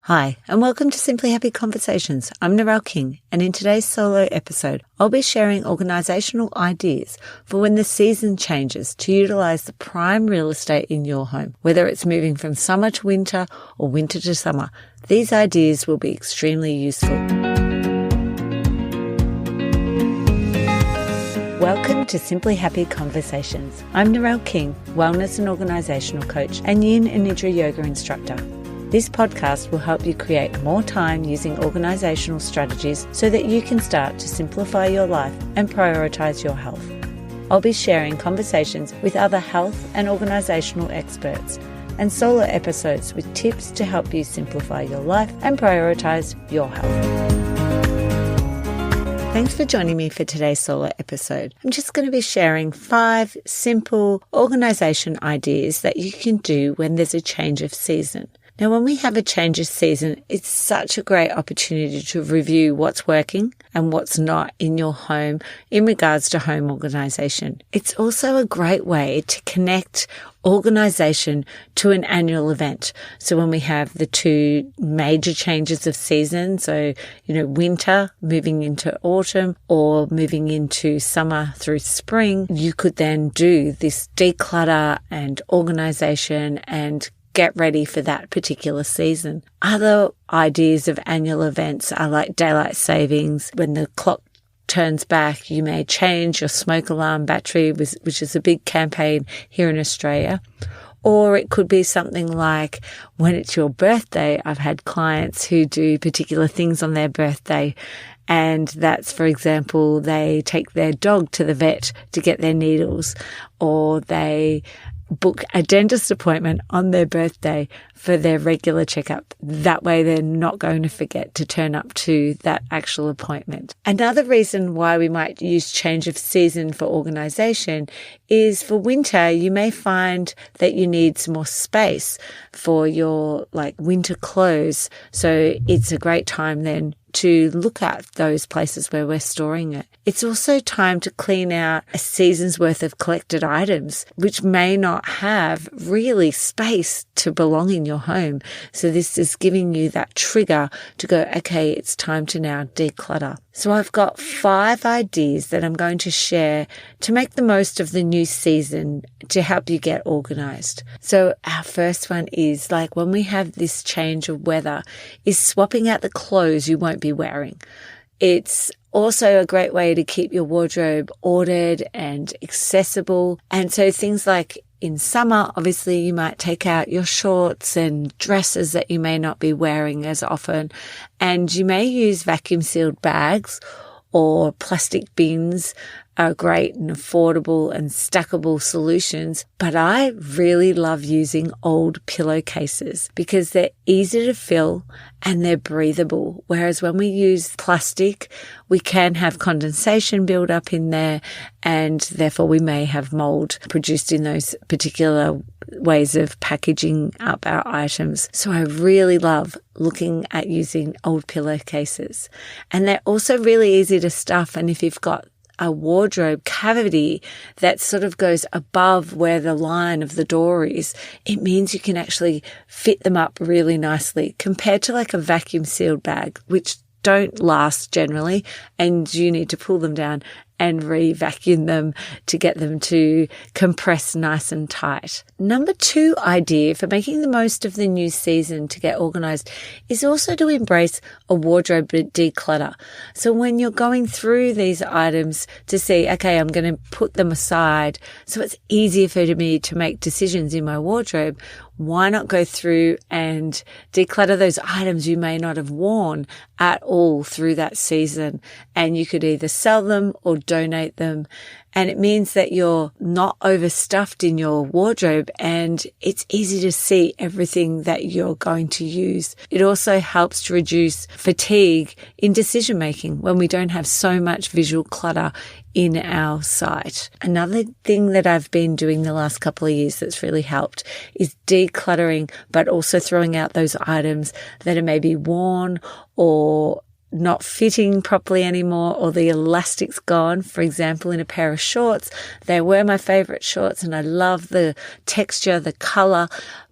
Hi, and welcome to Simply Happy Conversations. I'm Narelle King, and in today's solo episode, I'll be sharing organisational ideas for when the season changes to utilise the prime real estate in your home, whether it's moving from summer to winter or winter to summer. These ideas will be extremely useful. Welcome to Simply Happy Conversations. I'm Narelle King, wellness and organisational coach and yin and nidra yoga instructor. This podcast will help you create more time using organisational strategies so that you can start to simplify your life and prioritise your health. I'll be sharing conversations with other health and organisational experts and solo episodes with tips to help you simplify your life and prioritise your health. Thanks for joining me for today's solo episode. I'm just going to be sharing 5 simple organisation ideas that you can do when there's a change of season. Now, when we have a change of season, it's such a great opportunity to review what's working and what's not in your home in regards to home organisation. It's also a great way to connect organisation to an annual event. So when we have the 2 major changes of season, so, winter moving into autumn or moving into summer through spring, you could then do this declutter and organisation and get ready for that particular season. Other ideas of annual events are like daylight savings. When the clock turns back, you may change your smoke alarm battery, which is a big campaign here in Australia. Or it could be something like when it's your birthday. I've had clients who do particular things on their birthday. And that's, for example, they take their dog to the vet to get their needles, or they book a dentist appointment on their birthday for their regular checkup. That way they're not going to forget to turn up to that actual appointment. Another reason why we might use change of season for organisation is for winter, you may find that you need some more space for your winter clothes. So it's a great time then to look at those places where we're storing it. It's also time to clean out a season's worth of collected items, which may not have really space to belong in your home. So this is giving you that trigger to go, okay, it's time to now declutter. So I've got 5 ideas that I'm going to share to make the most of the new season to help you get organised. So our first one is when we have this change of weather, is swapping out the clothes you won't be wearing. It's also a great way to keep your wardrobe ordered and accessible. And so things like in summer, obviously you might take out your shorts and dresses that you may not be wearing as often. And you may use vacuum sealed bags or plastic bins are great and affordable and stackable solutions. But I really love using old pillowcases because they're easy to fill and they're breathable. Whereas when we use plastic, we can have condensation build up in there, and therefore we may have mold produced in those particular ways of packaging up our items. So I really love looking at using old pillowcases. And they're also really easy to stuff. And if you've got a wardrobe cavity that sort of goes above where the line of the door is, it means you can actually fit them up really nicely compared to a vacuum sealed bag, which don't last generally, and you need to pull them down and re-vacuum them to get them to compress nice and tight. Number 2 idea for making the most of the new season to get organised is also to embrace a wardrobe declutter. So when you're going through these items to see, okay, I'm going to put them aside so it's easier for me to make decisions in my wardrobe, why not go through and declutter those items you may not have worn at all through that season? And you could either sell them or donate them. And it means that you're not overstuffed in your wardrobe and it's easy to see everything that you're going to use. It also helps to reduce fatigue in decision making when we don't have so much visual clutter in our site. Another thing that I've been doing the last couple of years that's really helped is decluttering, but also throwing out those items that are maybe worn or not fitting properly anymore, or the elastic's gone. For example, in a pair of shorts, they were my favorite shorts and I love the texture, the color,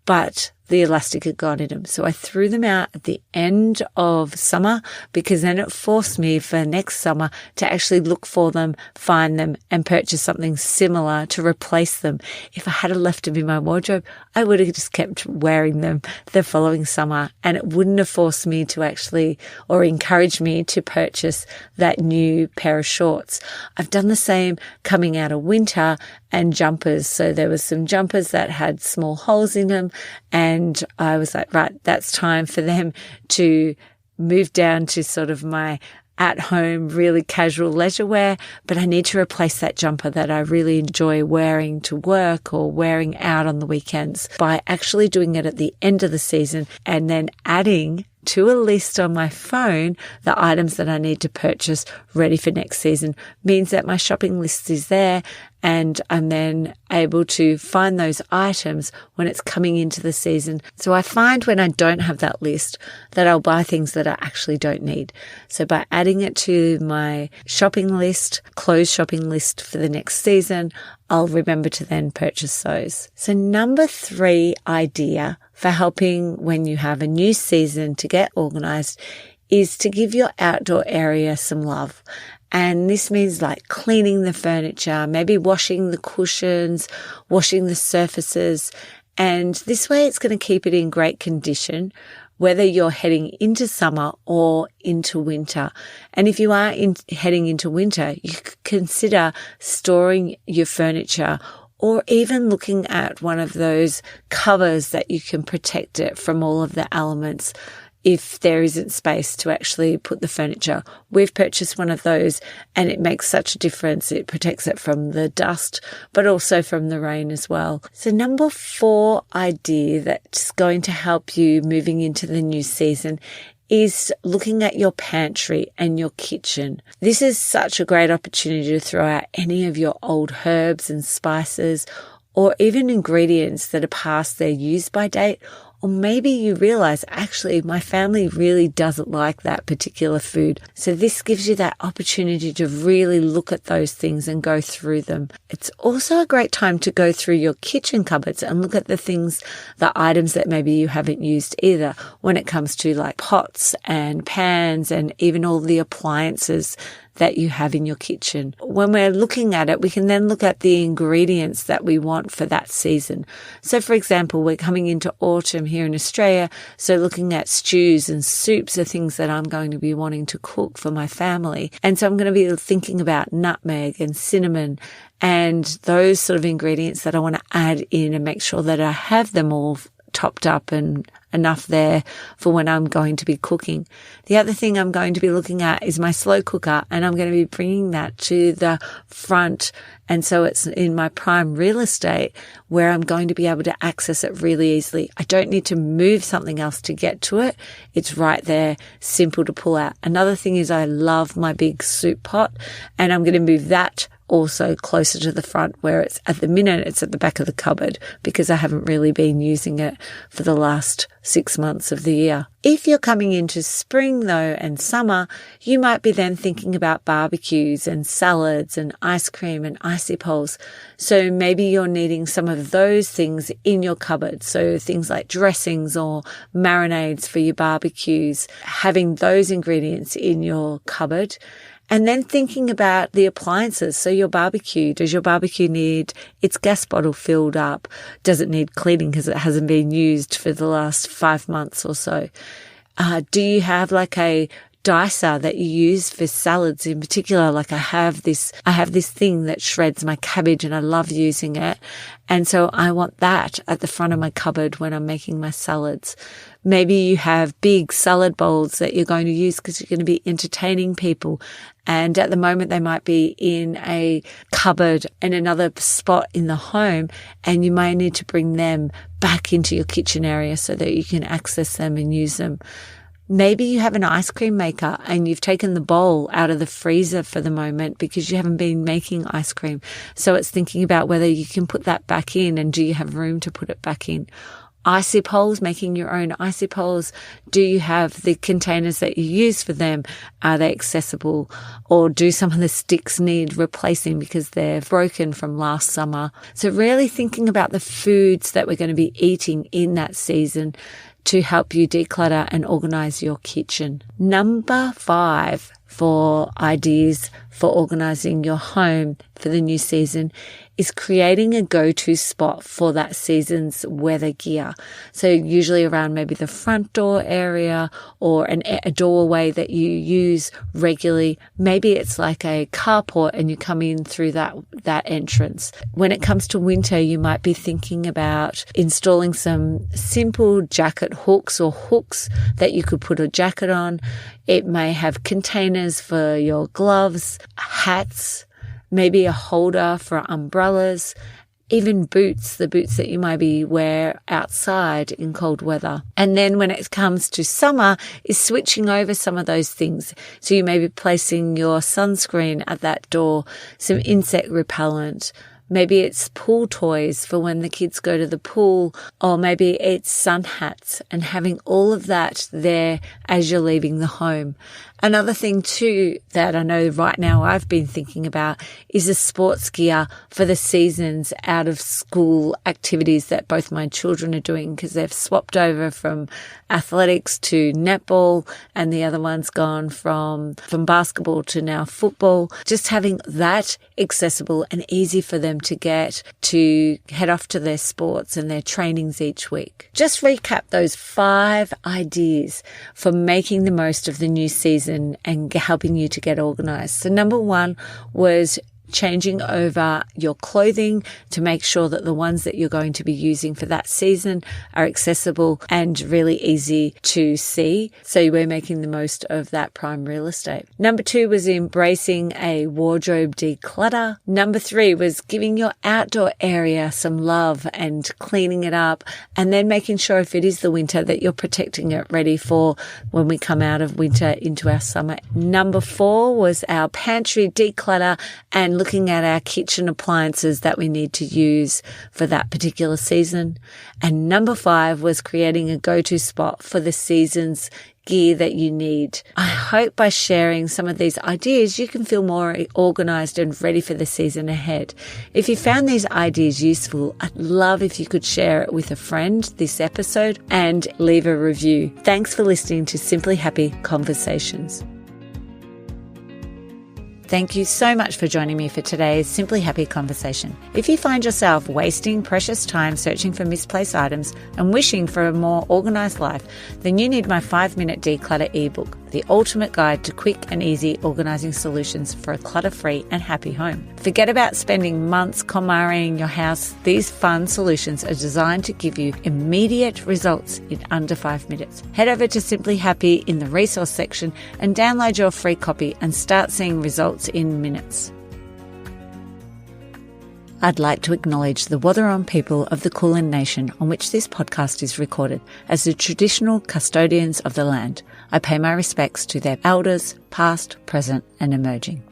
but the elastic had gone in them. So I threw them out at the end of summer, because then it forced me for next summer to actually look for them, find them, and purchase something similar to replace them. If I had left them in my wardrobe, I would have just kept wearing them the following summer, and it wouldn't have forced me to actually, or encouraged me to purchase that new pair of shorts. I've done the same coming out of winter and jumpers. So there was some jumpers that had small holes in them, and I was like, right, that's time for them to move down to sort of my at-home, really casual leisure wear, but I need to replace that jumper that I really enjoy wearing to work or wearing out on the weekends by actually doing it at the end of the season and then adding to a list on my phone the items that I need to purchase ready for next season. Means that my shopping list is there, and I'm then able to find those items when it's coming into the season. So I find when I don't have that list that I'll buy things that I actually don't need. So by adding it to my shopping list, clothes shopping list for the next season, I'll remember to then purchase those. So number 3 idea for helping when you have a new season to get organized is to give your outdoor area some love. And this means like cleaning the furniture, maybe washing the cushions, washing the surfaces. And this way it's going to keep it in great condition, whether you're heading into summer or into winter. And if you are heading into winter, you could consider storing your furniture, or even looking at one of those covers that you can protect it from all of the elements if there isn't space to actually put the furniture. We've purchased one of those, and it makes such a difference. It protects it from the dust, but also from the rain as well. So number 4 idea that's going to help you moving into the new season is looking at your pantry and your kitchen. This is such a great opportunity to throw out any of your old herbs and spices, or even ingredients that are past their use-by date. Or maybe you realize, actually, my family really doesn't like that particular food. So this gives you that opportunity to really look at those things and go through them. It's also a great time to go through your kitchen cupboards and look at the things, the items that maybe you haven't used either, when it comes to like pots and pans and even all the appliances that you have in your kitchen. When we're looking at it, we can then look at the ingredients that we want for that season. So for example, we're coming into autumn here in Australia. So looking at stews and soups are things that I'm going to be wanting to cook for my family. And so I'm going to be thinking about nutmeg and cinnamon and those sort of ingredients that I want to add in and make sure that I have them all topped up and enough there for when I'm going to be cooking. The other thing I'm going to be looking at is my slow cooker, and I'm going to be bringing that to the front. And so it's in my prime real estate where I'm going to be able to access it really easily. I don't need to move something else to get to it. It's right there, simple to pull out. Another thing is I love my big soup pot, and I'm going to move that also closer to the front, where it's at the minute, it's at the back of the cupboard because I haven't really been using it for the last 6 months of the year. If you're coming into spring though and summer, you might be then thinking about barbecues and salads and ice cream and icy poles. So maybe you're needing some of those things in your cupboard. So things like dressings or marinades for your barbecues, having those ingredients in your cupboard. And then thinking about the appliances. So your barbecue, does your barbecue need its gas bottle filled up? Does it need cleaning because it hasn't been used for the last 5 months or so? Do you have like a dicer that you use for salads in particular? Like I have this thing that shreds my cabbage and I love using it. And so I want that at the front of my cupboard when I'm making my salads. Maybe you have big salad bowls that you're going to use because you're going to be entertaining people. And at the moment they might be in a cupboard in another spot in the home, and you may need to bring them back into your kitchen area so that you can access them and use them. Maybe you have an ice cream maker and you've taken the bowl out of the freezer for the moment because you haven't been making ice cream. So it's thinking about whether you can put that back in, and do you have room to put it back in? icy poles, making your own icy poles. Do you have the containers that you use for them? Are they accessible? Or do some of the sticks need replacing because they're broken from last summer? So really thinking about the foods that we're going to be eating in that season to help you declutter and organize your kitchen. Number 5 for ideas for organizing your home for the new season is creating a go-to spot for that season's weather gear. So usually around maybe the front door area or a doorway that you use regularly. Maybe it's like a carport and you come in through that entrance. When it comes to winter, you might be thinking about installing some simple jacket hooks or hooks that you could put a jacket on. It may have containers for your gloves, hats, maybe a holder for umbrellas, even boots, the boots that you maybe wear outside in cold weather. And then when it comes to summer, is switching over some of those things. So you may be placing your sunscreen at that door, some insect repellent. Maybe it's pool toys for when the kids go to the pool, or maybe it's sun hats, and having all of that there as you're leaving the home. Another thing too that I know right now I've been thinking about is the sports gear for the season's out of school activities that both my children are doing, because they've swapped over from athletics to netball and the other one's gone from basketball to now football. Just having that accessible and easy for them to get to head off to their sports and their trainings each week. Just recap those 5 ideas for making the most of the new season and helping you to get organized. So number 1 was changing over your clothing to make sure that the ones that you're going to be using for that season are accessible and really easy to see. So we're making the most of that prime real estate. Number 2 was embracing a wardrobe declutter. Number 3 was giving your outdoor area some love and cleaning it up, and then making sure if it is the winter that you're protecting it ready for when we come out of winter into our summer. Number 4 was our pantry declutter and looking at our kitchen appliances that we need to use for that particular season. And number 5 was creating a go-to spot for the season's gear that you need. I hope by sharing some of these ideas, you can feel more organized and ready for the season ahead. If you found these ideas useful, I'd love if you could share it with a friend, this episode, and leave a review. Thanks for listening to Simply Happy Conversations. Thank you so much for joining me for today's Simply Happy conversation. If you find yourself wasting precious time searching for misplaced items and wishing for a more organized life, then you need my 5-minute declutter ebook, the ultimate guide to quick and easy organizing solutions for a clutter-free and happy home. Forget about spending months KonMariing your house. These fun solutions are designed to give you immediate results in under 5 minutes. Head over to Simply Happy in the resource section and download your free copy and start seeing results in minutes. I'd like to acknowledge the Wathaurong people of the Kulin Nation on which this podcast is recorded as the traditional custodians of the land. I pay my respects to their elders, past, present and emerging.